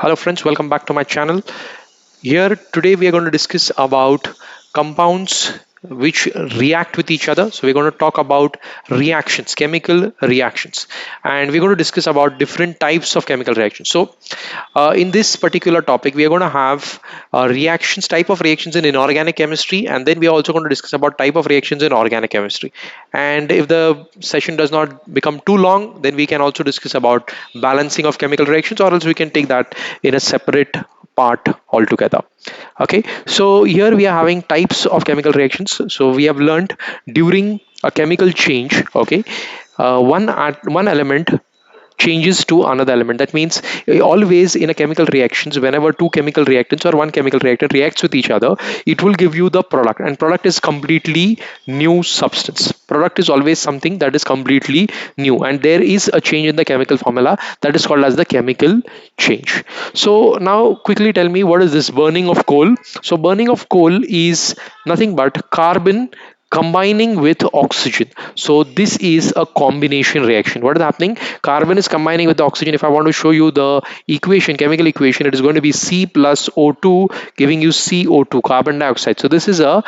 Hello friends, welcome back to my channel. Here today we are going to discuss about compounds which react with each other. So we're going to talk about reactions, chemical reactions, and we're going to discuss about different types of chemical reactions. So in this particular topic, we are going to have reactions, type of reactions in inorganic chemistry, and then we are also going to discuss about type of reactions in organic chemistry. And if the session does not become too long, then we can also discuss about balancing of chemical reactions, or else we can take that in a separate part altogether. Okay, so here we are having types of chemical reactions. So we have learned during a chemical change, okay, one element changes to another element. That means always in a chemical reactions, whenever two chemical reactants or one chemical reactant reacts with each other, it will give you the product, and product is completely new substance. Product is always something that is completely new, and there is a change in the chemical formula that is called as the chemical change. So now quickly tell me, what is this burning of coal? So burning of coal is nothing but carbon combining with oxygen. So this is a combination reaction. What is happening? Carbon is combining with the oxygen. If I want to show you the equation, chemical equation, it is going to be C plus O2 giving you CO2, carbon dioxide. So this is a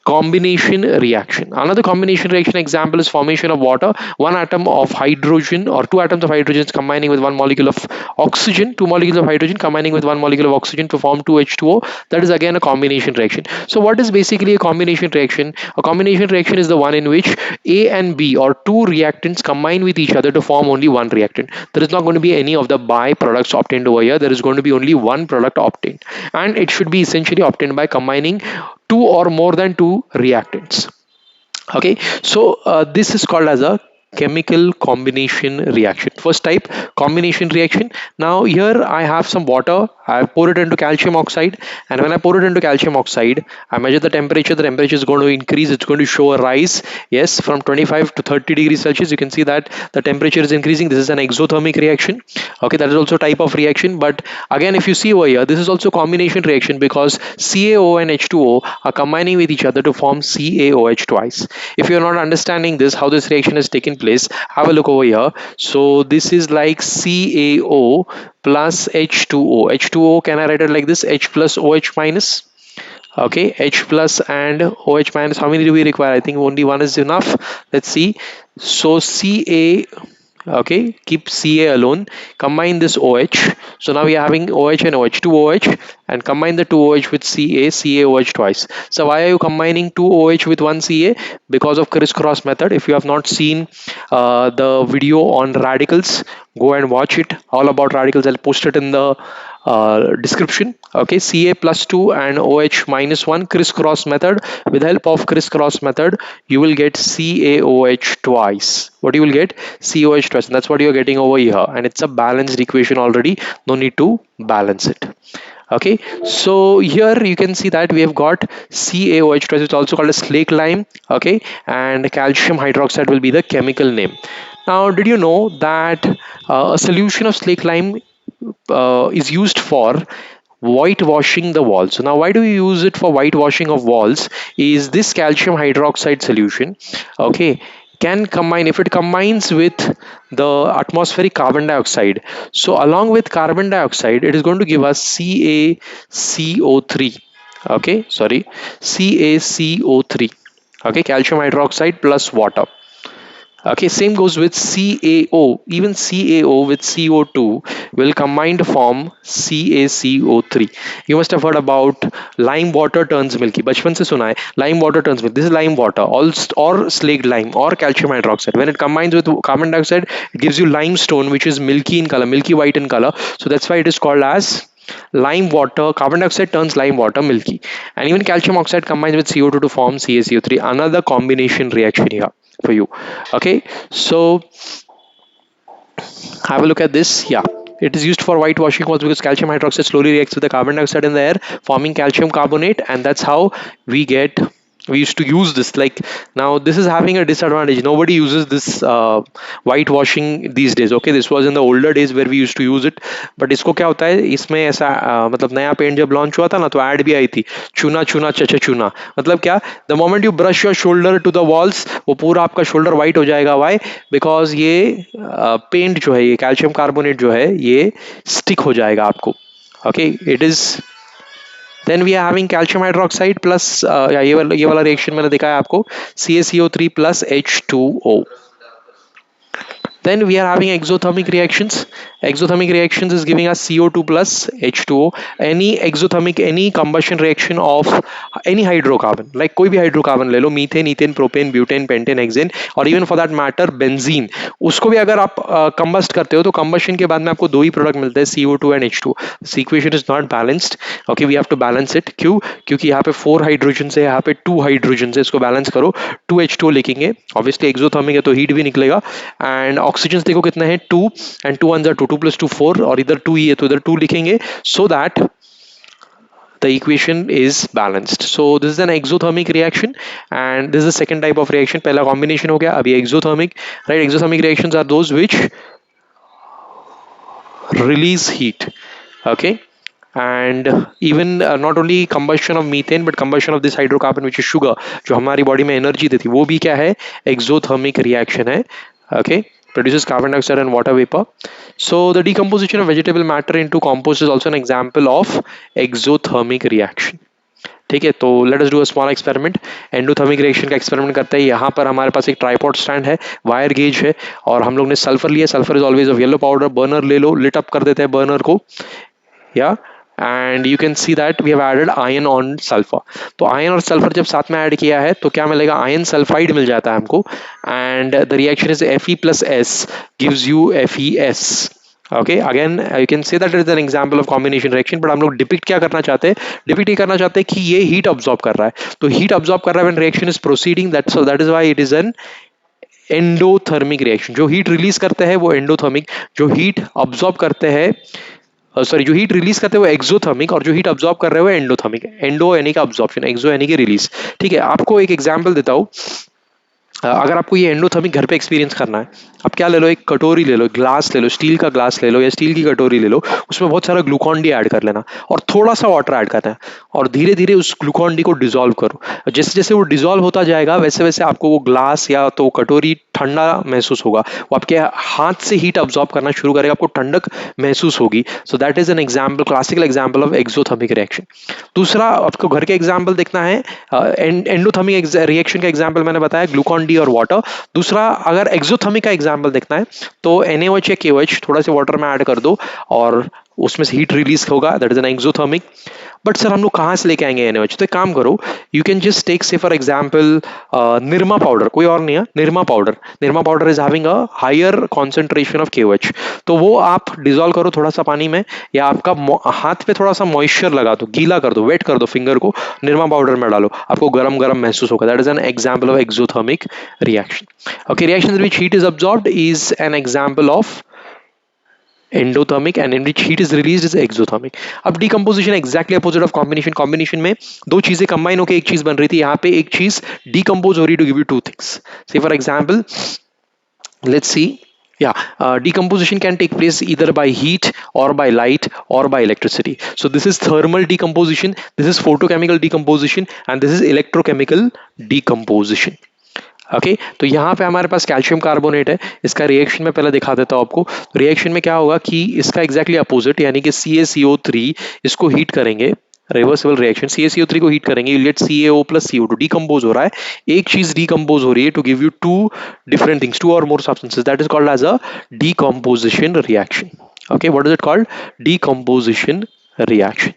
combination reaction. Another combination reaction example is formation of water. One atom of hydrogen or two atoms of hydrogen is combining with one molecule of oxygen, two molecules of hydrogen combining with one molecule of oxygen to form 2H2O. That is again a combination reaction. So what is basically a combination reaction? A combination reaction is the one in which A and B or two reactants combine with each other to form only one reactant. There is not going to be any of the byproducts obtained over here. There is going to be only one product obtained, and it should be essentially obtained by combining two or more than two reactants. Okay, so this is called as a chemical combination reaction. First type, combination reaction. Now here I have some water, I pour it into calcium oxide, and when I pour it into calcium oxide, I measure the temperature is going to increase, it's going to show a rise. Yes, from 25 to 30 degrees Celsius, you can see that the temperature is increasing. This is an exothermic reaction. Okay, that is also type of reaction. But again, if you see over here, this is also combination reaction because CaO and H2O are combining with each other to form CaOH twice. If you're not understanding this, how this reaction has taken place, have a look over here. So this is like CaO plus H2O. H2O, can I write it like this? H plus OH minus. Okay, H plus and OH minus. How many do we require? I think only one is enough. Let's see. So Ca, okay, keep Ca alone, combine this OH. So now we are having OH and OH, two OH, and combine the two OH with CaOH twice. So why are you combining two OH with one Ca? Because of crisscross method. If you have not seen the video on radicals, go and watch it. All about radicals, I'll post it in the description. Okay, Ca plus 2 and OH minus 1, crisscross method. With help of crisscross method, you will get CaOH twice. What you will get? COH twice, and that's what you're getting over here, and it's a balanced equation already. No need to balance it. Okay, so here you can see that we have got CaOH twice, which is also called a slake lime. Okay, and calcium hydroxide will be the chemical name. Now, did you know that a solution of slake lime is used for whitewashing the walls? So now why do we use it for whitewashing of walls? Is this calcium hydroxide solution, okay, can combine, if it combines with the atmospheric carbon dioxide, so along with carbon dioxide it is going to give us CaCO3. Okay, sorry, CaCO3. Okay, calcium hydroxide plus water. Okay, same goes with CaO. Even CaO with CO2 will combine to form CaCO3. You must have heard about lime water turns milky. बचपन से सुना है lime water turns milky. This is lime water, or slaked lime, or calcium hydroxide. When it combines with carbon dioxide, it gives you limestone, which is milky in color, milky white in color. So that's why it is called as lime water. Carbon dioxide turns lime water milky, and even calcium oxide combines with CO2 to form CaCO3. Another combination reaction here for you. Okay, so have a look at this. Yeah, it is used for whitewashing walls because calcium hydroxide slowly reacts with the carbon dioxide in the air, forming calcium carbonate, and that's how we used to use this. Like, now this is having a disadvantage. Nobody uses this whitewashing these days. Okay, this was in the older days where we used to use it. But इसको क्या होता है, इसमें ऐसा मतलब नया paint जब launch हुआ था ना, तो ऐड भी आई थी, चूना चूना चचा चूना. मतलब क्या, the moment you brush your shoulder to the walls, वो पूरा आपका शोल्डर व्हाइट हो जाएगा. वाई? बिकॉज ये पेंट जो है, ये कैल्शियम कार्बोनेट जो है, ये स्टिक हो जाएगा आपको. Okay, it is. Then we are having calcium hydroxide plus ये वाला रिएक्शन मैंने दिखाया आपको, CaCO3 plus H2O. Then we are having exothermic reactions. Exothermic reactions is giving us CO2 plus H2O. Any exothermic, any combustion reaction of any hydrocarbon, like कोई भी hydrocarbon ले लो, methane, ethane, propane, butane, pentane, hexane, और even for that matter benzene, उसको भी अगर आप combust करते हो तो कंबशन के बाद में आपको दो ही प्रोडक्ट मिलते हैं, CO2 and H2O. This equation is not balanced. Okay, we have to balance it. क्यों? क्योंकि यहाँ पे 4 हाइड्रोजन है, यहाँ पे 2 हाइड्रोजन है, इसको बैलेंस करो, 2H2O लिखेंगे. ऑब्वियसली एक्सोथर्मिक है तो हीट भी निकलेगा. एंड ऑक्सीजन देखो कितना है, 2, एंड 2 1 2, 2 + 2 4, और इधर 2 ही है तो इधर 2 लिखेंगे, so that the equation is balanced. So this is an exothermic reaction, and this is the second type of reaction. पहला combination हो गया, अभी exothermic, right? Exothermic reactions are those which release heat. Okay, and even not only combustion of methane but combustion of this hydrocarbon which is sugar, जो हमारी body में energy देती है, वो भी क्या है, exothermic reaction है. Okay, produces carbon dioxide and water vapor. So the decomposition of vegetable matter into compost is also an example of exothermic reaction. ठीक है, तो let us do a small experiment. Endothermic reaction का experiment करते हैं. यहाँ पर हमारे पास एक ट्राइपॉड स्टैंड है, वायर गेज है, और हम लोग ने सल्फर लिया. Sulphur is always of yellow powder. Burner ले लो, लिट अप कर देते हैं बर्नर को, या and you can see that we have added iron on sulphur. तो आयन और सल्फर जब साथ में ऐड किया है तो क्या मिलेगा, आयन सल्फाइड मिल जाता है हमको, and the reaction is Fe plus S gives you FeS. Okay, again you can say that it is an example of combination reaction, but हम लोग डिपिक्ट क्या करना चाहते हैं, डिपिक्ट ये करना चाहते हैं कि ये हीट अब्सॉर्ब कर रहा है. तो हीट अब्सॉर्ब कर रहा है when reaction is proceeding, that is why it is an endothermic reaction. जो हीट रिलीज करते हैं वो एंडोथर्मिक, जो हीट अब्सॉर्ब करते हैं जो हीट रिलीज करते हैं वो एक्सोथर्मिक, और जो हीट अब्सॉर्ब कर रहे हो एंडोथर्मिक. एंडो यानी का अब्सॉर्प्शन, एक्सो यानी कि रिलीज. ठीक है, आपको एक एग्जांपल देता हूँ. अगर आपको ये एंडोथर्मिक घर पे एक्सपीरियंस करना है, आप क्या ले लो, एक कटोरी ले लो, ग्लास ले लो, स्टील का ग्लास ले लो या स्टील की कटोरी ले लो, उसमें बहुत सारा ग्लूकॉन डी ऐड कर लेना और थोड़ा सा वाटर ऐड करना है, और धीरे धीरे उस ग्लूकॉन डी को डिसॉल्व करो. जैसे जैसे वो डिसॉल्व होता जाएगा वैसे वैसे आपको वो ग्लास या तो कटोरी ठंडा महसूस होगा, वो आपके हाथ से हीट अब्सॉर्ब करना शुरू करेगा, आपको ठंडक महसूस होगी. So that is an example, classical example of exothermic reaction. दूसरा आपको घर के एग्जाम्पल देखना है. एंडोथर्मिक रिएक्शन का एग्जाम्पल मैंने बताया, ग्लूकॉन डी और वाटर. दूसरा अगर एक्सोथर्मिक का एग्जाम्पल देखना है तो NaOH या KOH थोड़ा से वाटर में ऐड कर दो और उसमें से हीट रिलीज होगा, that is an exothermic. But sir हम लोग कहाँ से लेके आएंगे NaOH? तो एक काम करो, you can just take say for example Nirma powder, कोई और नहीं है, Nirma powder. Nirma powder is having a higher concentration of KOH. तो वो आप डिजोल्व करो थोड़ा सा पानी में, या आपका हाथ पे थोड़ा सा मॉइस्चर लगा दो, गीला कर दो, वेट कर दो फिंगर को, निरमा पाउडर में डालो, आपको गरम गरम महसूस होगा. That is an example of exothermic reaction. Okay, reactions in which heat is absorbed is an example of endothermic, and in which heat is released is exothermic. अब decomposition exactly opposite of combination. combination में दो चीजें combine होकर एक चीज बन रही थी, यहाँ पे एक चीज decompose हो रही to give you two things. Say for example, let's see. Yeah, decomposition can take place either by heat or by light or by electricity. So this is thermal decomposition, this is photochemical decomposition, and this is electrochemical decomposition. Okay, तो यहाँ पे हमारे पास calcium carbonate है. इसका reaction में पहले दिखा देता हूँ आपको. रिएक्शन में क्या होगा कि इसका एग्जैक्टली अपोजिट यानी कि CaCO3, इसको हीट करेंगे, रिवर्सिबल रिएक्शन, CaCO3 को हीट करेंगे, you get CaO plus CO2. Decompose हो रहा है, एक चीज डिकम्पोज हो रही है to give you two different things, two और more substances. That is called as a decomposition reaction. Okay, what is it called? Decomposition reaction.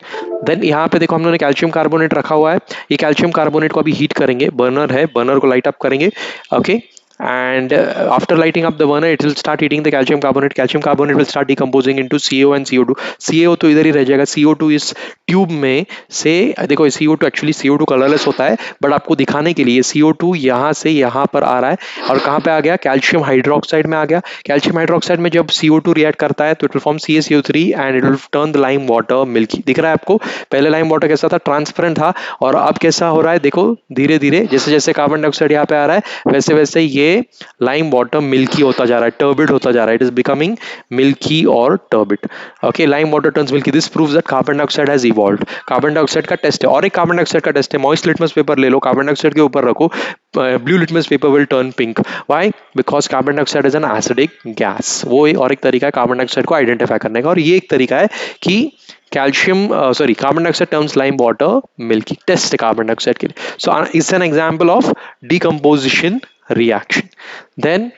Then यहाँ पे देखो हम लोगों ने कैल्शियम कार्बोनेट रखा हुआ है. ये कैल्शियम कार्बोनेट को अभी हीट करेंगे, बर्नर है, बर्नर को लाइट अप करेंगे. Okay, and after lighting up the burner it will start heating the calcium carbonate. Calcium carbonate will start decomposing into CO and CO2. CO तो इधर ही रह जाएगा, CO2 इस ट्यूब में से, देखो CO2 एक्चुअली CO2 कलरलेस होता है, बट आपको दिखाने के लिए CO2 यहाँ से यहाँ पर आ रहा है, और कहाँ पे आ गया, कैल्शियम हाइड्रोक्साइड में आ गया. कैल्शियम हाइड्रोक्साइड में जब CO2 रिएक्ट करता है तो it will form CaCO3 and it will turn the lime water milky. दिख रहा है आपको? पहले लाइम वाटर कैसा था, ट्रांसपेरेंट था, और अब कैसा हो रहा है देखो, धीरे धीरे जैसे जैसे कार्बन डाइऑक्साइड यहाँ पे आ रहा है वैसे वैसे ये ये लाइम वाटर मिल्की होता जा रहा है, टर्बिड होता जा रहा है, इट इज बिकमिंग मिल्की और turbid. Okay, lime water turns milky, this proves that carbon dioxide has evolved. Carbon dioxide का टेस्ट है, और एक कार्बन डाइऑक्साइड का टेस्ट है, मॉइस्ट लिटमस पेपर ले लो, कार्बन डाइऑक्साइड के ऊपर रखो, blue litmus paper will turn pink. Why? Because carbon dioxide is an acidic gas. वो और एक तरीका है कार्बन डाइऑक्साइड को आइडेंटिफाई करने का, और ये एक तरीका है कि calcium sorry carbon dioxide turns lime water milky, test है कार्बन डाइऑक्साइड के लिए। So it's an example of decomposition reaction. Then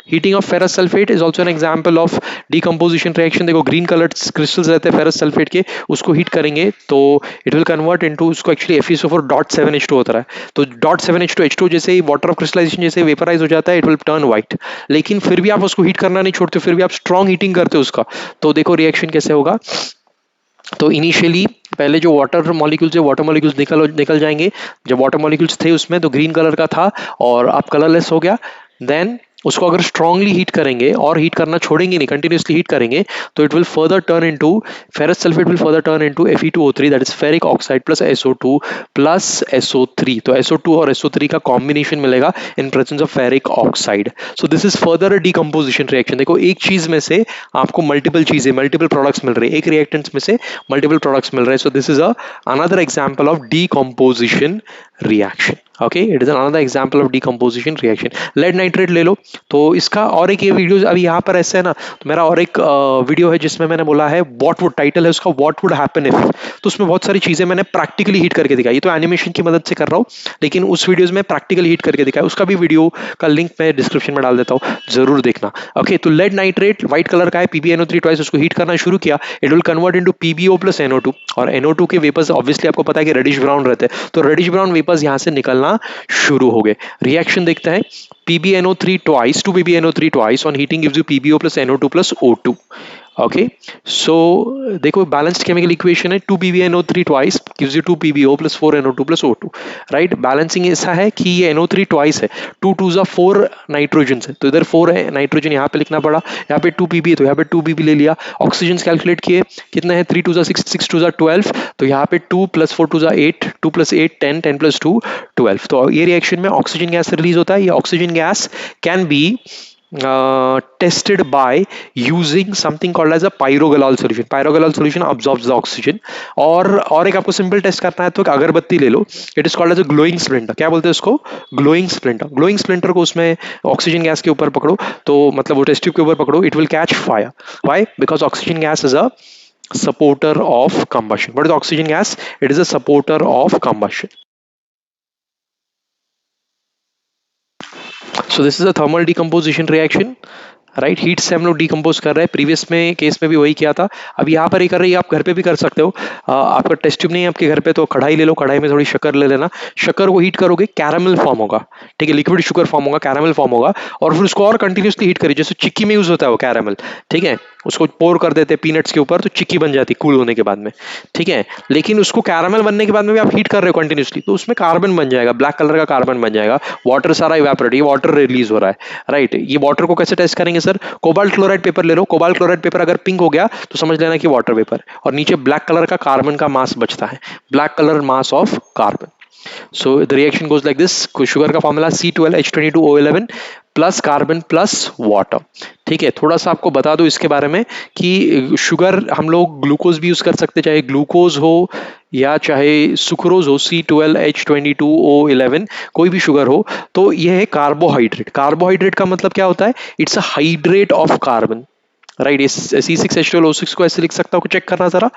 heating of ferrous sulfate is also an example of decomposition reaction. देखो ग्रीन कलर्ड क्रिस्टल्स रहते हैं ferrous sulphate के, उसको heat करेंगे तो इट विल कन्वर्ट इनटू, उसको एक्चुअली FeSO4.7H2 होता है, तो .7H2 जैसे ही वाटर ऑफ क्रिस्टलाइजेशन जैसे वेपराइज हो जाता है इट विल टर्न व्हाइट। लेकिन फिर भी आप उसको हीट करना नहीं छोड़ते, फिर भी आप स्ट्रॉन्ग हीटिंग करते हो उसका, तो देखो रिएक्शन कैसे होगा। तो इनिशियली पहले जो वाटर मॉलिक्यूल्स है, वाटर मॉलिक्यूल्स निकल जाएंगे। जब वाटर मॉलिक्यूल्स थे उसमें तो ग्रीन कलर का था और अब कलरलेस हो गया। देन उसको अगर स्ट्रांगली हीट करेंगे और हीट करना छोड़ेंगे नहीं, कंटिन्यूसली हीट करेंगे, तो it will further turn into ferrous sulphate will further turn into Fe2O3, that is ferric oxide plus SO2 plus SO3। तो SO2 और SO3 का कॉम्बिनेशन मिलेगा इन presence of ferric oxide. So this is further decomposition reaction. देखो एक चीज में से आपको मल्टीपल चीजें, मल्टीपल प्रोडक्ट्स मिल रहे हैं, एक रिएक्टेंट्स में से मल्टीपल प्रोडक्ट्स मिल रहे हैं। So this is another example of decomposition reaction. Okay, it is another example of decomposition reaction. Lead nitrate ले लो, तो इसका और एक ये वीडियो अभी यहाँ पर ऐसे है ना, तो मेरा और एक वीडियो है जिसमें मैंने बोला है व्हाट वुड, टाइटल है उसका व्हाट वुड हैपन इफ। तो उसमें बहुत सारी चीजें मैंने प्रैक्टिकली हीट करके दिखाई, तो एनिमेशन की मदद से कर रहा हूँ, लेकिन उस वीडियोज में प्रैक्टिकली हीट करके दिखाया, उसका भी वीडियो का लिंक मैं डिस्क्रिप्शन में डाल देता हूँ, जरूर देखना। ओके, तो लेड नाइट्रेट व्हाइट कलर का है, PbNO3 ट्वाइस, उसको हीट करना शुरू किया, it will convert into PbO plus NO2, और NO2 के वेपर्स ऑब्वियसली आपको पता है कि रेडिश ब्राउन रहते हैं, तो रेडिश ब्राउन वेपर्स यहाँ से निकलना शुरू हो गए। रिएक्शन देखते हैं, PbNO3 twice, 2PbNO3 twice on heating gives you PbO plus NO2 plus O2. Okay, so देखो बैलेंस्ड केमिकल इक्वेशन है, 2PbNO3 twice gives you 2PbO plus 4NO2 plus O2, right. Balancing ऐसा है कि ये NO3 twice है, 2 2s are 4 nitrogen है, तो इधर 4 है नाइट्रोजन, यहाँ पे लिखना पड़ा, यहाँ पे 2Pb है तो यहाँ पे 2Pb ले लिया। ऑक्सीजन कैलकुलेट किए, कितना है, 3 2s are 6, 6 2s are 12, तो यहाँ पे 2 plus 4 2s are 8, 2 plus 8 10, 10 plus 2 12। तो ये रिएक्शन में ऑक्सीजन गैस रिलीज होता है। ये oxygen gas can be tested by using something called as a pyrogalol solution. Pyrogalol solution absorbs the oxygen। और एक आपको सिंपल टेस्ट करना है तो एक अगरबत्ती ले लो, it is called as a glowing splinter. क्या बोलते हैं उसको? Glowing splinter. ग्लोइंग स्प्लिंटर को उसमें ऑक्सीजन गैस के ऊपर पकड़ो, तो मतलब वो टेस्ट ट्यूब के ऊपर पकड़ो, it will catch fire. Why? Because oxygen gas is a supporter of combustion. What is oxygen gas? It is a supporter of combustion. So this is a thermal decomposition reaction, right. Heat से हम लोग decompose कर रहे हैं, previous में case में भी वही किया था, अब यहाँ पर ही कर रही है, आप घर पे भी कर सकते हो। आपका टेस्ट ट्यूब नहीं है आपके घर पे तो कढ़ाई ले लो, कढ़ाई में थोड़ी शक्कर ले लेना, शक्कर को हीट करोगे, कैरामल फॉर्म होगा, ठीक है, लिक्विड शुगर फॉर्म होगा, कैरामल फॉर्म होगा, और फिर उसको और कंटिन्यूसली हीट करिए, जैसे चिक्की में यूज होता है वो कैरामल, ठीक है, उसको पोर कर देते हैं पीनट्स के ऊपर तो चिक्की बन जाती है कूल होने के बाद में, ठीक है। लेकिन उसको कैरामल बनने के बाद में भी आप हीट कर रहे हो कंटिन्यूसली, तो उसमें कार्बन बन जाएगा, ब्लैक कलर का कार्बन बन जाएगा, वाटर सारा इवेपोरेट, ये वाटर रिलीज हो रहा है, राइट। ये वाटर को कैसे टेस्ट करेंगे सर? कोबाल्ट क्लोराइड पेपर ले लो, कोबाल्ट क्लोराइड पेपर अगर पिंक हो गया तो समझ लेना कि वाटर वेपर, और नीचे ब्लैक कलर का कार्बन का मास बचता है, black colour mass of carbon. So the reaction goes like this, sugar का formula C12H22O11 plus carbon plus water, ठीक है। थोड़ा सा आपको बता दो इसके बारे में कि शुगर हम लोग ग्लूकोज भी यूज कर सकते, चाहे ग्लूकोज हो या चाहे सुक्रोज हो, C12H22O11 कोई भी शुगर हो, तो यह है कार्बोहाइड्रेट। कार्बोहाइड्रेट का मतलब क्या होता है? It's a hydrate of carbon, right. C6H12O6 को ऐसे लिख सकता हूँ, चेक करना जरा,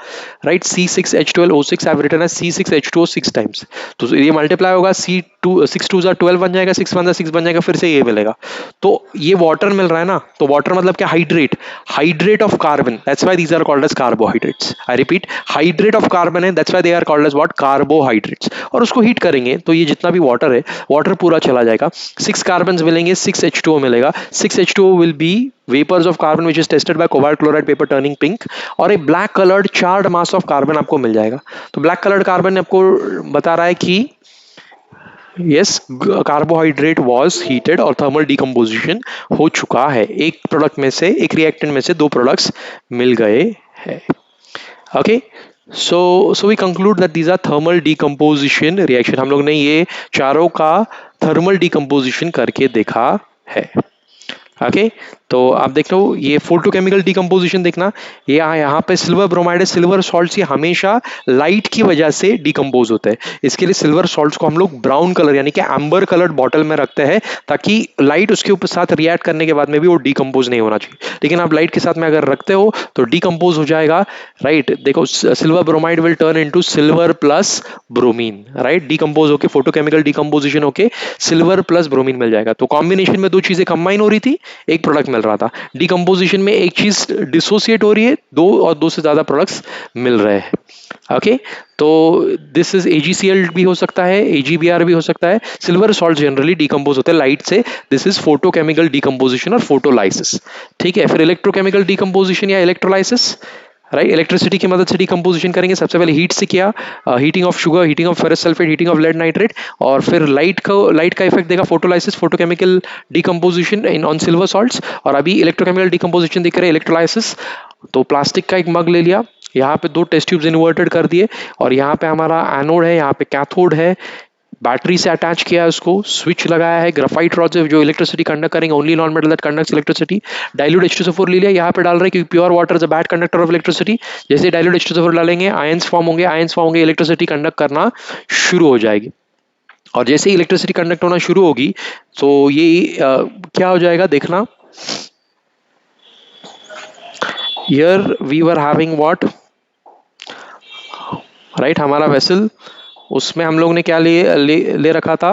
right. C6H12O6 I have written as C6H2O 6 times, तो ये मल्टीप्लाई होगा, 6 2s are 12 बन जाएगा, 6 1s are 6 बन जाएगा, फिर से ये मिलेगा, तो ये वाटर मिल रहा है ना, तो वाटर मतलब क्या? Hydrate, hydrate of carbon, that's why these are called as carbohydrates. I repeat, hydrate of carbon है, that's why they are called as what? Carbohydrates. और उसको हीट करेंगे तो ये जितना भी वाटर है, वाटर पूरा चला जाएगा, 6 कार्बन मिलेंगे, 6 H2O मिलेगा, 6 H2O will be vapors of carbon which is tested by cobalt chloride paper turning pink, और एक black coloured charred mass of carbon आपको मिल जाएगा। तो ब्लैक कलर्ड कार्बन आपको बता रहा है कि यस, कार्बोहाइड्रेट वाज हीटेड और थर्मल डिकम्पोजिशन हो चुका है, एक प्रोडक्ट में से, एक रिएक्टेंट में से दो प्रोडक्ट्स मिल गए हैं। Okay, so we conclude that these are thermal decomposition reaction. हम लोग ने ये चारों का थर्मल डिकम्पोजिशन करके देखा है। ओके तो आप देख लो ये फोटोकेमिकल डिकम्पोजिशन देखना, ये यहाँ पे सिल्वर ब्रोमाइड है, सिल्वर सॉल्ट्स ये हमेशा लाइट की वजह से डिकम्पोज होते हैं। इसके लिए सिल्वर सॉल्ट्स को हम लोग ब्राउन कलर यानी कि एम्बर कलर्ड बॉटल में रखते हैं ताकि लाइट उसके ऊपर साथ रिएक्ट करने के बाद में भी वो डिकम्पोज नहीं होना चाहिए। लेकिन आप लाइट के साथ में अगर रखते हो तो डिकम्पोज हो जाएगा, राइट। देखो silver bromide will turn into silver plus bromine, right. Decompose होके फोटोकेमिकल डिकम्पोजिशन होके सिल्वर प्लस ब्रोमीन मिल जाएगा। तो कॉम्बिनेशन में दो चीजें कंबाइन हो रही थी, एक प्रोडक्ट मिल रहा था। डिकम्पोजिशन में एक चीज डिसोसिएट हो रही है, दो और दो से ज्यादा प्रोडक्ट्स मिल रहे हैं। ओके तो दिस इज AgCl भी हो सकता है, AgBr भी हो सकता है। सिल्वर सॉल्ट जनरली डिकम्पोज होते हैं लाइट से, दिस इज फोटोकेमिकल डिकम्पोजिशन और फोटोलाइसिस। ठीक है, फिर इलेक्ट्रोकेमिकल डिकम्पोजिशन या इलेक्ट्रोलाइसिस, राइट। इलेक्ट्रिसिटी की मदद से डिकम्पोजिशन करेंगे। सबसे पहले हीट से किया, heating of sugar, heating of ferrous sulphate, heating of lead nitrate, और फिर लाइट का इफेक्ट देगा photolysis, photochemical decomposition in on silver salts. और अभी इलेक्ट्रोकेमिकल डिकम्पोजिशन दिख रहे हैं, इलेक्ट्रोलाइसिस। तो प्लास्टिक का एक मग ले लिया, यहाँ पे दो टेस्ट ट्यूब्स इन्वर्टेड कर दिए, और यहाँ पे हमारा एनोड है, यहाँ पे कैथोड है, बैटरी से अटैच किया है, उसको स्विच लगाया है, ग्राफाइट रॉड से जो इलेक्ट्रिसिटी कंडक्ट करेंगे, only non metal that conducts electricity. Dilute H2SO4 ले लिया, यहाँ पे डाल रहे हैं क्योंकि pure water is a bad conductor of electricity. जैसे डाइल्यूट H2SO4 डालेंगे आयंस फॉर्म होंगे, आयंस फॉर्म होंगे, इलेक्ट्रिसिटी कंडक्ट करना शुरू हो जाएगी। और जैसे ही इलेक्ट्रिसिटी कंडक्ट होना शुरू होगी तो ये क्या हो जाएगा देखना। Here we were having what, right, हमारा वेसल, उसमें हम लोग ने क्या ले रखा था,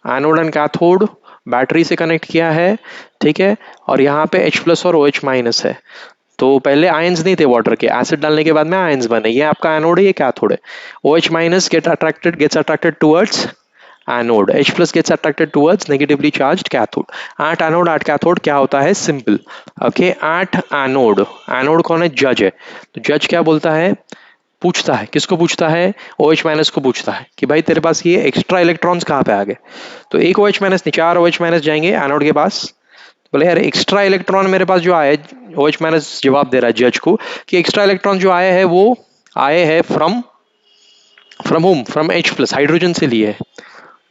एनोड एंड कैथोड, बैटरी से कनेक्ट किया है, ठीक है। और यहाँ पे H+ और OH- है। तो पहले आयंस नहीं थे वाटर के, एसिड डालने के बाद में आयंस बने। ये आपका एनोड है, ये कैथोड है। OH- gets attracted towards anode, H+ gets attracted towards negatively charged cathode। At anode at cathode क्या होता है, simple. Okay at anode, anode कौन है, जज है। तो जज क्या बोलता है, पूछता है, किसको पूछता है, OH- को पूछता है कि भाई तेरे पास ये एक्स्ट्रा इलेक्ट्रॉन्स कहाँ पे आ गए। तो एक OH- नहीं, 4 OH- जाएंगे एनोड के पास। बोले यार एक्स्ट्रा इलेक्ट्रॉन मेरे पास जो आए, OH- जवाब दे रहा है जज को कि एक्स्ट्रा इलेक्ट्रॉन जो आए हैं वो आए हैं from home, from H+, hydrogen से लिए है।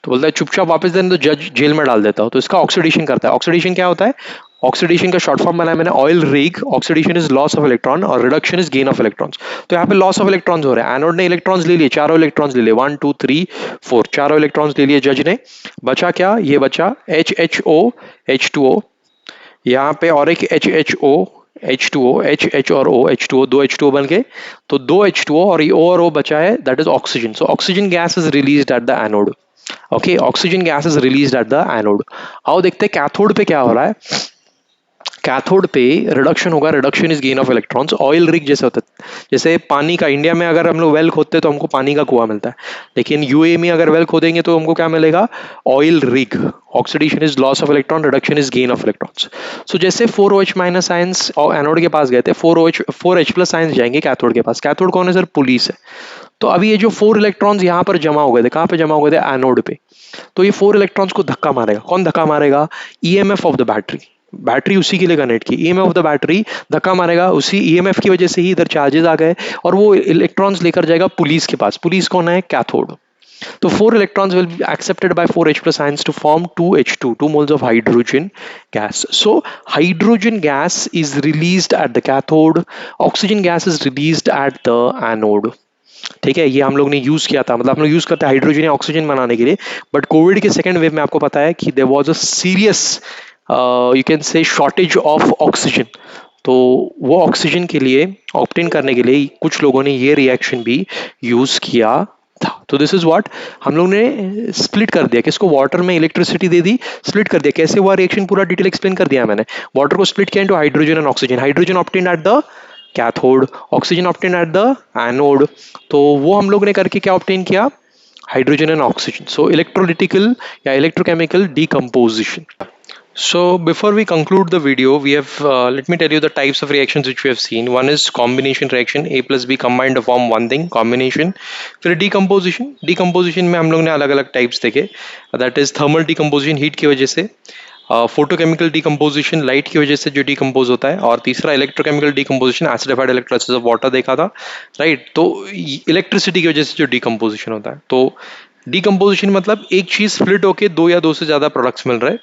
तो बोलता है चुपचाप वापस देने, तो जज जेल में डाल देता हो। तो इसका ऑक्सीडेशन करता है। ऑक्सीडेशन क्या होता है, ऑक्सीडेशन का शॉर्ट फॉर्म बनाया मैंने, oil rig. Oxidation is loss of electron और reduction is gain of electrons. तो यहाँ पे लॉस ऑफ इलेक्ट्रॉन्स हो रहा है। एनोड ने इलेक्ट्रॉन्स ले लिए, चारों इलेक्ट्रॉन्स ले लिए, 1 2 3 4, चारों इलेक्ट्रॉन्स ले लिए जज ने। बचा क्या, ये बचा HHO H2O, यहाँ पे और एक HHO H2O, H और O, H2O, दो H2O बन गए। तो दो H2O और ये O और O बचा है, that is oxygen. So oxygen gas is released at the anode. Okay oxygen gas is released at the anode. आओ देखते हैं कैथोड पे क्या हो रहा है। कैथोड पे रिडक्शन होगा, reduction is gain of electrons. Oil rig जैसे होता है, जैसे पानी का, इंडिया में अगर हम लोग वेल खोदते हैं तो हमको पानी का कुआं मिलता है, लेकिन यूएई में अगर वेल खोदेंगे तो हमको क्या मिलेगा, oil rig. Oxidation is loss of electron, reduction is gain of electrons. So जैसे 4OH- आयंस एनोड के पास गए थे, 4H+ आयंस जाएंगे कैथोड के पास। कैथोड कौन है सर, पुलिस है। तो अभी ये जो 4 इलेक्ट्रॉन्स यहाँ पर जमा हो गए थे, कहाँ पे जमा हो गए थे, एनोड पे। तो ये 4 इलेक्ट्रॉन्स को धक्का मारेगा। कौन धक्का मारेगा, EMF of the battery. Battery उसी के लिए कनेक्ट की, ईएमएफ ऑफ द बैटरी धक्का मारेगा, उसी ईएमएफ की वजह से ही इधर चार्जेस आ गए और वो इलेक्ट्रॉन्स लेकर जाएगा पुलिस के पास। पुलिस कौन है, कैथोड। तो 4 electrons will be accepted by 4H+ ions to form 2H2, 2 moles of hydrogen gas. So hydrogen gas is released at the cathode, oxygen gas is released at the anode. ठीक है, ये हम लोग ने use किया था, मतलब हम लोग यूज करते हैं हाइड्रोजन या ऑक्सीजन बनाने के लिए। बट कोविड के सेकेंड वेव में आपको पता है कि there was a serious, you can say, shortage of oxygen. तो वो ऑक्सीजन के लिए ऑब्टेन करने के लिए कुछ लोगों ने ये रिएक्शन भी यूज किया था। तो दिस इज व्हाट, हम लोग ने स्प्लिट कर दिया, किसको, वाटर में इलेक्ट्रिसिटी दे दी, स्प्लिट कर दिया। कैसे हुआ रिएक्शन, पूरा डिटेल एक्सप्लेन कर दिया मैंने। वाटर को स्प्लिट किया into hydrogen and oxygen. Hydrogen obtain at the cathode, oxygen obtain at the anode. तो वो हम लोग ने करके क्या ऑब्टेन किया, हाइड्रोजन एंड ऑक्सीजन। सो इलेक्ट्रोलिटिकल या electrochemical decomposition. So before we conclude the video, we have let me tell you the types of reactions which we have seen. One is combination reaction, A plus B combined to form one thing, combination. फिर decomposition, decomposition में हम लोग ने अलग अलग types देखे, that is thermal decomposition, heat की वजह से, फोटोकेमिकल डिकम्पोजिशन, लाइट की वजह से जो डिकम्पोज होता है, और तीसरा electrochemical decomposition, acidified electrolysis of water देखा था, राइट। तो इलेक्ट्रिसिटी की वजह से जो डिकम्पोजिशन होता है। तो डिकम्पोजिशन मतलब एक चीज स्प्लिट होके दो या दो से ज्यादा प्रोडक्ट्स मिल रहे हैं।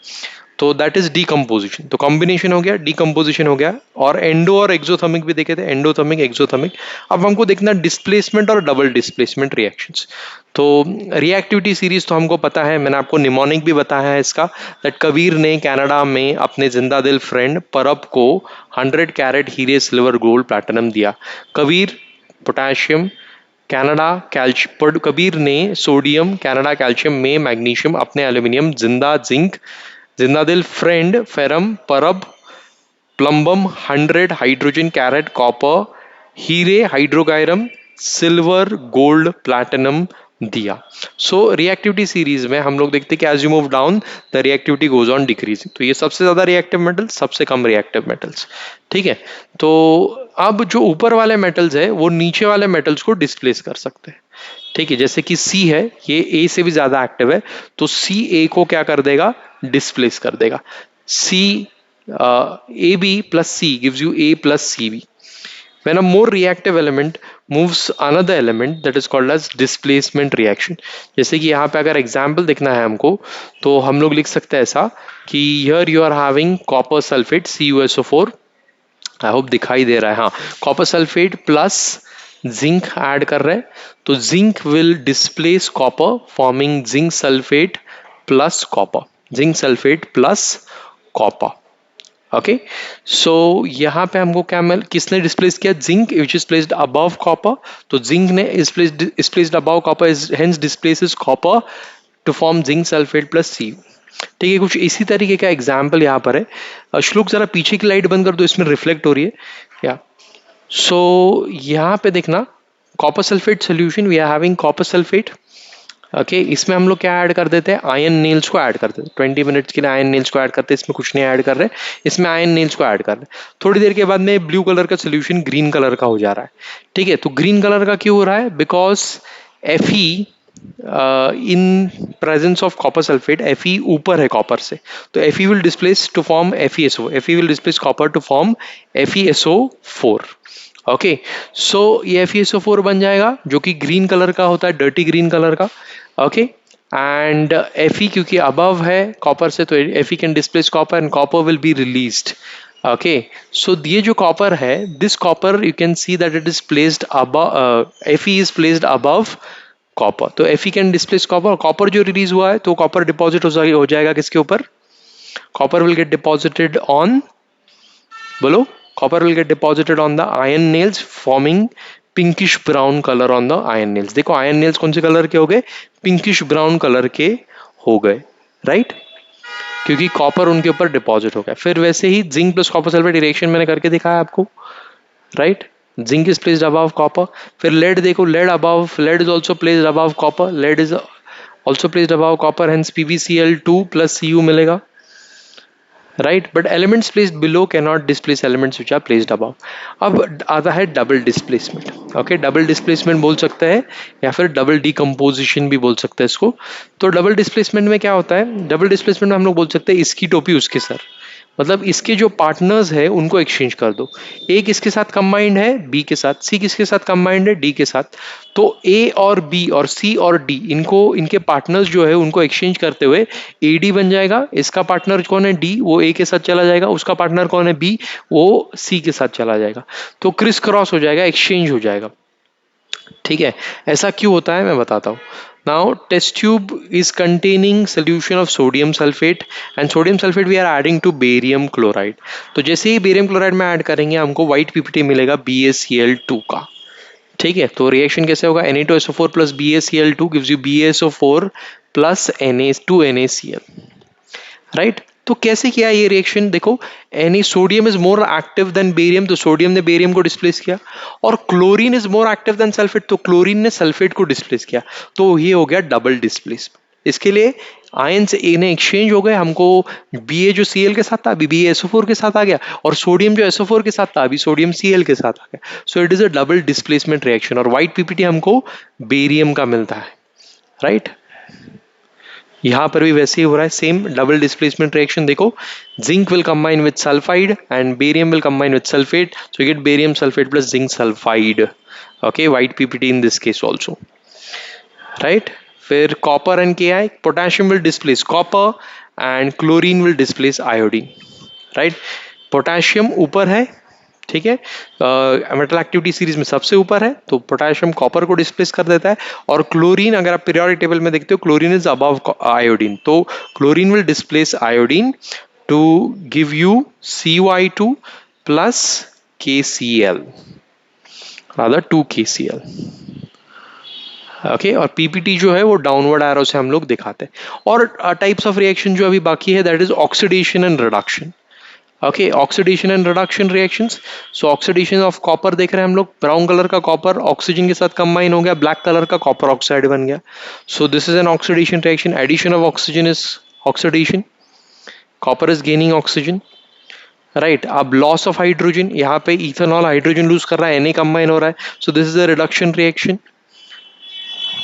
तो दैट इज डीकम्पोजिशन। तो कॉम्बिनेशन हो गया, डीकम्पोजिशन हो गया, और एंडो और एक्सोथर्मिक भी देखे थे, एंडोथर्मिक एक्सोथर्मिक। अब हमको देखना डिस्प्लेसमेंट और डबल डिस्प्लेसमेंट रिएक्शंस। तो रिएक्टिविटी सीरीज तो हमको पता है, मैंने आपको निमोनिक भी बताया है इसका, दैट कबीर ने कनाडा में अपने जिंदा दिल फ्रेंड परब को 100 कैरेट हीरे सिल्वर गोल्ड प्लैटिनम दिया। Kabir potassium, Canada calcium, Kabir ने सोडियम, कनाडा कैल्शियम में मैग्नीशियम, अपने एल्यूमिनियम, जिंदा जिंक, जिंदा दिल फ्रेंड फेरम, परब प्लम्बम 100 हाइड्रोजन कैरेट कॉपर, हीरे हाइड्रोगायरम, सिल्वर गोल्ड प्लैटिनम दिया। सो रिएक्टिविटी सीरीज में हम लोग देखते हैं कि as you move down the reactivity goes on decreasing. तो ये सबसे ज्यादा रिएक्टिव मेटल्स, सबसे कम रिएक्टिव मेटल्स। ठीक है, तो अब जो ऊपर वाले मेटल्स है वो नीचे वाले मेटल्स को डिस्प्लेस कर सकते हैं। ठीक है, जैसे कि सी है, ये ए से भी ज्यादा एक्टिव है, तो सी ए को क्या कर देगा, डिस्प्लेस कर देगा। C A B plus C gives you A plus C B. When a more reactive element moves another element, that is called as displacement reaction। जैसे कि यहाँ पे अगर एग्जाम्पल देखना है हमको, तो हम लोग लिख सकते हैं ऐसा कि here you are having copper sulfate CuSO4, I hope दिखाई दे रहा है, हाँ, copper sulfate plus zinc add कर रहे हैं, तो zinc will displace copper forming zinc sulfate plus copper, zinc sulfate plus copper. Okay, so यहाँ पे हमको क्या मिल, किसने डिस्प्लेस किया, zinc which is placed above copper, तो जिंक ने is placed above copper, is hence displaces copper to form zinc sulfate plus C. ठीक है, कुछ इसी तरीके का एग्जाम्पल यहाँ पर है। श्लोक जरा पीछे की लाइट बंद कर दो, इसमें रिफ्लेक्ट हो रही है या। सो यहाँ पे देखना, copper sulphate solution, we are having copper sulphate. Okay, इसमें हम लोग क्या ऐड कर देते हैं, आयन नेल्स को ऐड कर देते हैं। 20 मिनट्स के लिए आयन नेल्स को ऐड करते हैं, इसमें कुछ नहीं ऐड कर रहे, इसमें आयन नेल्स को ऐड कर रहे हैं। थोड़ी देर के बाद में ब्लू कलर का सोल्यूशन ग्रीन कलर का हो जा रहा है। ठीक है, तो ग्रीन कलर का क्यों हो रहा है, because Fe in presence of copper sulfate, Fe ऊपर है कॉपर से, तो Fe will displace to form FeSO, Fe will displace copper to form FeSO4। Okay, so ये FeSO4 बन जाएगा जो कि ग्रीन कलर का होता है, डर्टी ग्रीन कलर का। ओके, एंड Fe क्योंकि अबव है कॉपर से, तो Fe can displace copper and copper will be released. Okay, so ये जो कॉपर है, this copper you can see that it is placed above, Fe is placed above copper, तो Fe can displace copper, copper जो release हुआ है तो copper deposit हो जाएगा किसके ऊपर, copper will get deposited on, बोलो, copper will get deposited on the iron nails forming pinkish brown color on the iron nails। देखो iron nails कौन से कलर के हो गए, pinkish brown कलर के हो गए, राइट, क्योंकि कॉपर उनके ऊपर डिपॉजिट हो गया। फिर वैसे ही zinc plus copper sulfate reaction मैंने करके दिखाया आपको, right, zinc is placed above copper. फिर लेड देखो, lead above, lead is also placed above copper, lead is also placed above copper, hence PbCl2 plus Cu मिलेगा, right, but elements placed below can not displace elements which are placed above. अब आता है double displacement. Okay, double displacement बोल सकते हैं या फिर double decomposition भी बोल सकते हैं इसको। तो डबल डिस्प्लेसमेंट में क्या होता है, डबल डिस्प्लेसमेंट में हम लोग बोल सकते हैं इसकी टोपी उसके सर, मतलब इसके जो पार्टनर्स है उनको एक्सचेंज कर दो। ए किसके साथ कंबाइंड है, बी के साथ, सी किसके साथ कंबाइंड है, डी के साथ। तो ए और बी और सी और डी, इनको, इनके पार्टनर्स जो है उनको एक्सचेंज करते हुए AD बन जाएगा। इसका पार्टनर कौन है, डी, वो ए के साथ चला जाएगा, उसका पार्टनर कौन है, बी, वो सी के साथ चला जाएगा, तो क्रिस क्रॉस हो जाएगा, एक्सचेंज हो जाएगा। ठीक है, ऐसा क्यों होता है मैं बताता हूँ। Now test tube is containing solution of sodium sulfate and sodium sulfate we are adding to barium chloride। तो जैसे ही बेरियम क्लोराइड में ऐड करेंगे हमको व्हाइट PPT मिलेगा BaCl2 का। ठीक है, तो रिएक्शन कैसे होगा, Na2SO4 plus BaCl2 gives you BaSO4 plus Na2NaCl, राइट। तो कैसे किया ये रिएक्शन, देखो any sodium is more active than barium, तो सोडियम ने बेरियम को डिस्प्लेस किया, और chlorine is more active than sulphate, तो क्लोरीन ने सल्फेट को डिस्प्लेस किया, तो ये हो गया डबल डिस्प्लेसमेंट। इसके लिए आयन से ए ने एक्सचेंज हो गए, हमको Ba जो Cl के साथ था अभी BaSO4 के साथ आ गया, और सोडियम जो SO4 के साथ था अभी सोडियम Cl के साथ आ गया। So it is a double displacement reaction, और व्हाइट PPT हमको बेरियम का मिलता है, राइट। यहाँ पर भी वैसे ही हो रहा है, सेम डबल डिस्प्लेसमेंट रिएक्शन। देखो, zinc will combine with sulphide and barium will combine with sulfate, so you get barium sulfate plus zinc sulphide. Okay, white PPT in this case also, right. फिर copper and KI, potassium will displace copper and chlorine will displace iodine, right. Potassium ऊपर है, ठीक है, metal activity series में सबसे ऊपर है, तो पोटेशियम कॉपर को डिस्प्लेस कर देता है। और क्लोरीन, अगर आप पीरियोडिक टेबल में देखते हो, क्लोरीन इज अबव आयोडीन, तो chlorine will displace iodine to give you CuI2 plus KCl, rather 2KCl। Okay, और पीपीटी जो है वो डाउनवर्ड एरो से हम लोग दिखाते हैं। और टाइप्स ऑफ रिएक्शन जो अभी बाकी है, that is oxidation and reduction. Okay, oxidation and reduction reactions. So oxidation of copper देख रहे हैं हम लोग, ब्राउन कलर का कॉपर ऑक्सीजन के साथ कंबाइन हो गया, ब्लैक कलर का कॉपर ऑक्साइड बन गया। So this is an oxidation reaction. Addition of oxygen is oxidation, copper is gaining oxygen, right. अब लॉस ऑफ हाइड्रोजन, यहाँ पे इथेनॉल हाइड्रोजन लूज कर रहा है, Na कंबाइन हो रहा है, सो this is a reduction reaction,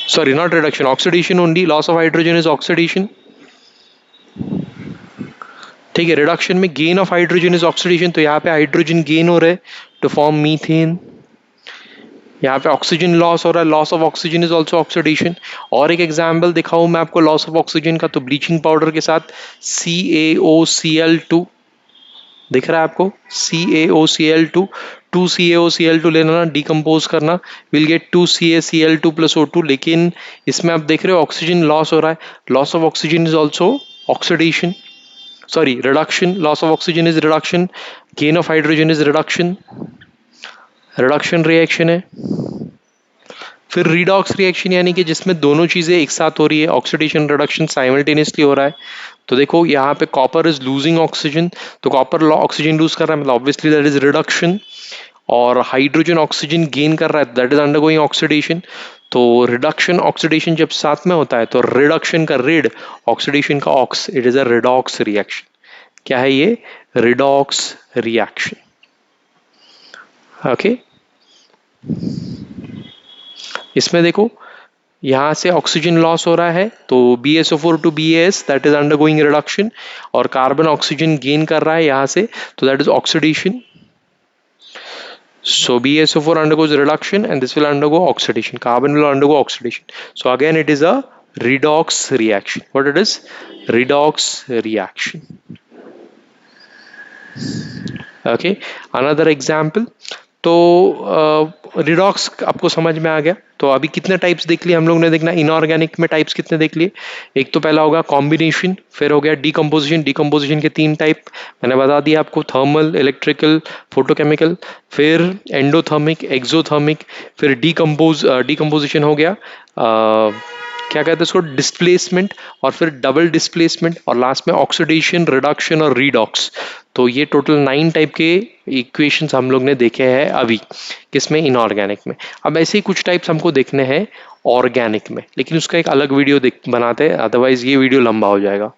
sorry not reduction, oxidation only, loss of hydrogen is oxidation, ठीक है। रिडक्शन में gain of hydrogen is oxidation, तो यहाँ पे हाइड्रोजन गेन हो रहा है टू फॉर्म मीथेन। यहाँ पे ऑक्सीजन लॉस हो रहा है, loss of oxygen is also oxidation. और एक एग्जाम्पल दिखाऊं मैं आपको लॉस ऑफ ऑक्सीजन का, तो ब्लीचिंग पाउडर के साथ CaOCl2 दिख रहा है आपको, CaOCl2, 2CaOCl2 लेना, डिकम्पोज करना, will get 2CaCl2 plus O2। लेकिन इसमें आप देख रहे हो ऑक्सीजन लॉस हो रहा है, loss of oxygen is also oxidation, sorry reduction, loss of oxygen is reduction, gain of hydrogen is reduction, reduction reaction है। फिर रिडॉक्स रिएक्शन, यानी कि जिसमें दोनों चीजें एक साथ हो रही है, ऑक्सीडेशन रिडक्शन साइमल्टेनियसली हो रहा है। तो देखो यहाँ पे कॉपर इज लूजिंग ऑक्सीजन, तो कॉपर ऑक्सीजन लूज कर रहा है, मतलब ऑब्वियसली दैट इज रिडक्शन। और हाइड्रोजन ऑक्सीजन गेन कर रहा है, दैट इज अंडरगोइंग ऑक्सीडेशन। तो रिडक्शन ऑक्सीडेशन जब साथ में होता है, तो रिडक्शन का रिड, ऑक्सीडेशन का ox, it is a redox reaction. क्या है ये? Redox reaction. ओके, इसमें देखो यहाँ से ऑक्सीजन लॉस हो रहा है, तो BSO4 to BAS, that is undergoing reduction. और कार्बन ऑक्सीजन गेन कर रहा है यहाँ से, तो that is oxidation. So BSO4 undergoes reduction and this will undergo oxidation. Carbon will undergo oxidation. So again it is a redox reaction. What it is? Redox reaction. Okay, another example. तो redox आपको समझ में आ गया। तो अभी कितने types देख लिए हम लोग ने, देखना इनऑर्गेनिक में टाइप्स कितने देख लिए। एक तो पहला होगा कॉम्बिनेशन, फिर हो गया डिकम्पोजिशन। डिकम्पोजिशन के 3 टाइप मैंने बता दिया आपको, थर्मल, इलेक्ट्रिकल, फोटोकेमिकल। फिर एंडोथर्मिक, एक्सोथर्मिक। फिर डिकम्पोजिशन हो गया क्या कहते हैं इसको, डिस्प्लेसमेंट। और फिर डबल डिस्प्लेसमेंट, और लास्ट में ऑक्सीडेशन, रिडक्शन और रीडॉक्स। तो ये टोटल 9 टाइप के इक्वेशंस हम लोग ने देखे हैं अभी किसमें, इनऑर्गेनिक में। अब ऐसे ही कुछ टाइप्स हमको देखने हैं ऑर्गेनिक में, लेकिन उसका एक अलग वीडियो बनाते हैं, अदरवाइज ये वीडियो लंबा हो जाएगा।